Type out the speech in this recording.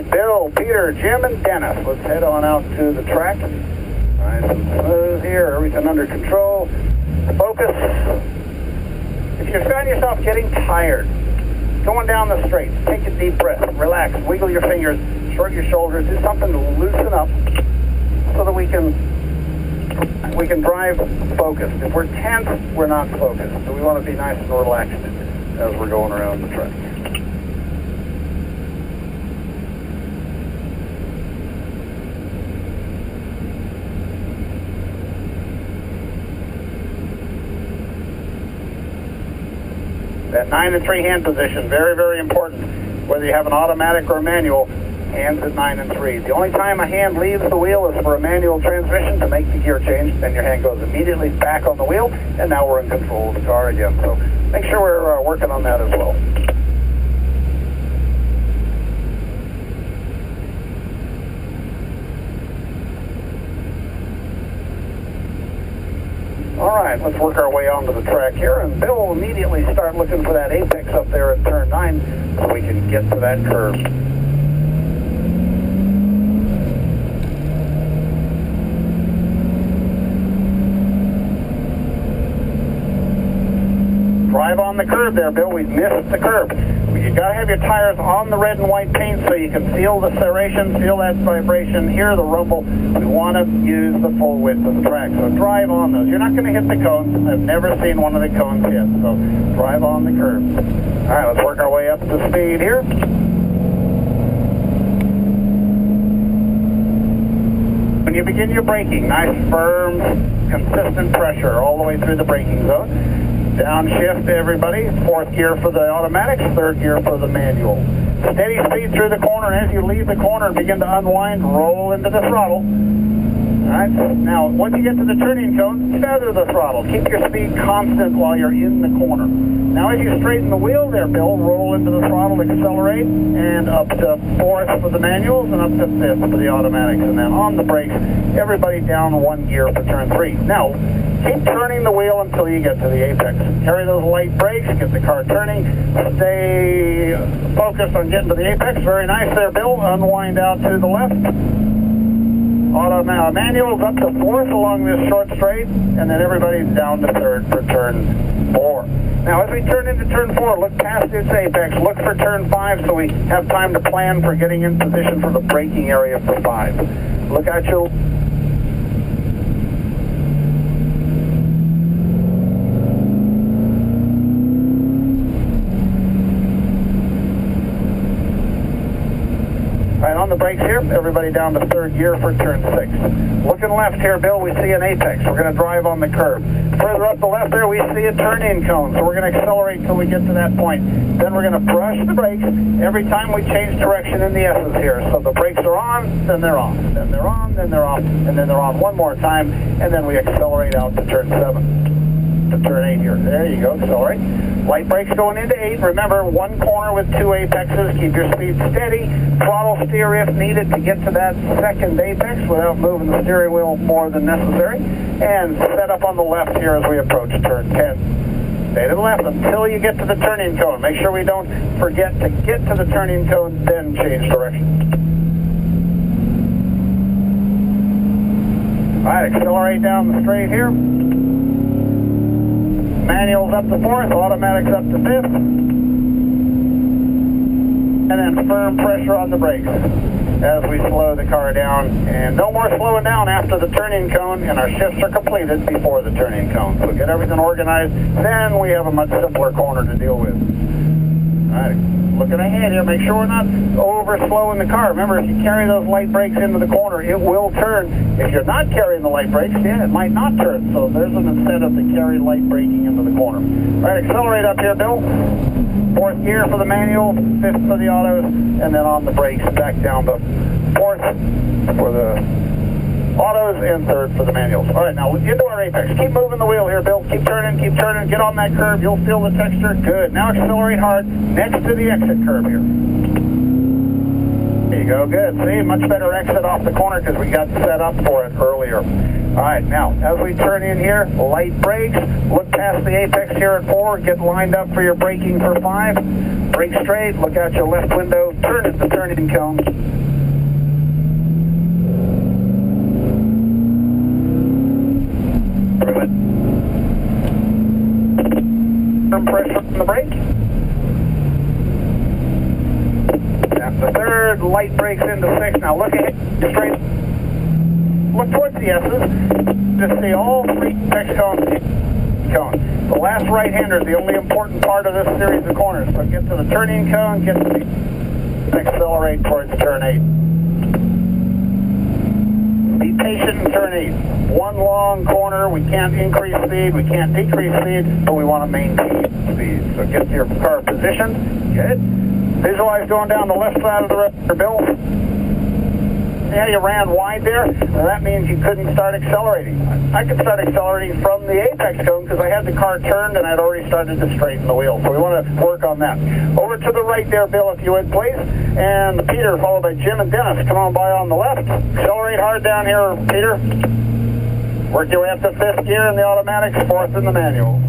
right, Bill, Peter, Jim, and Dennis. Let's head on out to the track. Nice and smooth here, everything under control. Focus. If you find yourself getting tired, going down the straight, take a deep breath, relax, wiggle your fingers, shrug your shoulders, do something to loosen up so that we can drive focused. If we're tense, we're not focused. So we want to be nice and relaxed as we're going around the track. That 9 and 3 hand position, very, very important. Whether you have an automatic or a manual, hands at 9 and 3. The only time a hand leaves the wheel is for a manual transmission to make the gear change. Then your hand goes immediately back on the wheel, and now we're in control of the car again. So make sure we're working on that as well. All right, let's work our way onto the track here, and Bill will immediately start looking for that apex up there at turn 9 so we can get to that curve. Drive on the curb there, Bill. We've missed the curb. You've got to have your tires on the red and white paint so you can feel the serration, feel that vibration, hear the rumble. We want to use the full width of the track. So drive on those. You're not going to hit the cones. I've never seen one of the cones hit. So drive on the curb. All right, let's work our way up to speed here. When you begin your braking, nice, firm, consistent pressure all the way through the braking zone. Downshift, everybody. 4th gear for the automatics, 3rd gear for the manual. Steady speed through the corner. As you leave the corner and begin to unwind, roll into the throttle. All right. Now, once you get to the turning cone, feather the throttle. Keep your speed constant while you're in the corner. Now, as you straighten the wheel there, Bill, roll into the throttle, accelerate, and up to 4th for the manuals and up to 5th for the automatics. And then on the brakes, everybody down 1 gear for turn 3. Now, keep turning the wheel until you get to the apex. Carry those light brakes, get the car turning, stay focused on getting to the apex. Very nice there, Bill. Unwind out to the left. Manuals up to 4th along this short straight, and then everybody's down to 3rd for turn 4. Now, as we turn into turn 4, look past its apex, look for turn 5 so we have time to plan for getting in position for the braking area for 5. Look out your... Right, on the brakes here, everybody down to 3rd gear for turn 6. Looking left here, Bill, we see an apex. We're going to drive on the curb. Further up the left there, we see a turn-in cone, so we're going to accelerate until we get to that point. Then we're going to brush the brakes every time we change direction in the S's here. So the brakes are on, then they're off, then they're on, then they're off, and then they're on one more time, and then we accelerate out to turn 7. To turn 8 here. There you go, accelerate. Light brakes going into 8. Remember, 1 corner with 2 apexes. Keep your speed steady. Throttle steer if needed to get to that 2nd apex without moving the steering wheel more than necessary. And set up on the left here as we approach turn 10. Stay to the left until you get to the turning cone. Make sure we don't forget to get to the turning cone, then change direction. All right, accelerate down the straight here. Manuals up to 4th, automatics up to 5th. And then firm pressure on the brakes as we slow the car down. And no more slowing down after the turning cone, and our shifts are completed before the turning cone. So get everything organized, then we have a much simpler corner to deal with. All right, looking ahead here, make sure we're not over slowing the car. Remember, if you carry those light brakes into the corner, it will turn. If you're not carrying the light brakes, yeah, it might not turn. So there's an incentive to carry light braking into the corner. All right, accelerate up here, Bill. 4th gear for the manual, 5th for the autos, and then on the brakes, back down to 4th for the autos and 3rd for the manuals. All right, now into our apex. Keep moving the wheel here, Bill. Keep turning, get on that curve. You'll feel the texture. Good. Now accelerate hard next to the exit curve here. There you go, good. See, much better exit off the corner because we got set up for it earlier. Alright, now, as we turn in here, light brakes, look past the apex here at 4, get lined up for your braking for 5, brake straight, look out your left window, turn at the turning cone. Pressure on the brake. That's the 3rd, light brakes into 6, now look ahead, straight. Look towards the S's, just see all 3 apex cones. The last right-hander is the only important part of this series of corners. So get to the turning cone, get to the accelerate towards turn 8. Be patient in turn 8. One long corner, we can't increase speed, we can't decrease speed, but we want to maintain speed. So get your car positioned, good. Visualize going down the left side of the road, Bill. Yeah, you ran wide there, and that means you couldn't start accelerating. I could start accelerating from the apex cone because I had the car turned and I'd already started to straighten the wheel. So we want to work on that. Over to the right there, Bill, if you would, please. And Peter, followed by Jim and Dennis. Come on by on the left. Accelerate hard down here, Peter. Work your way up to 5th gear in the automatics, 4th in the manual.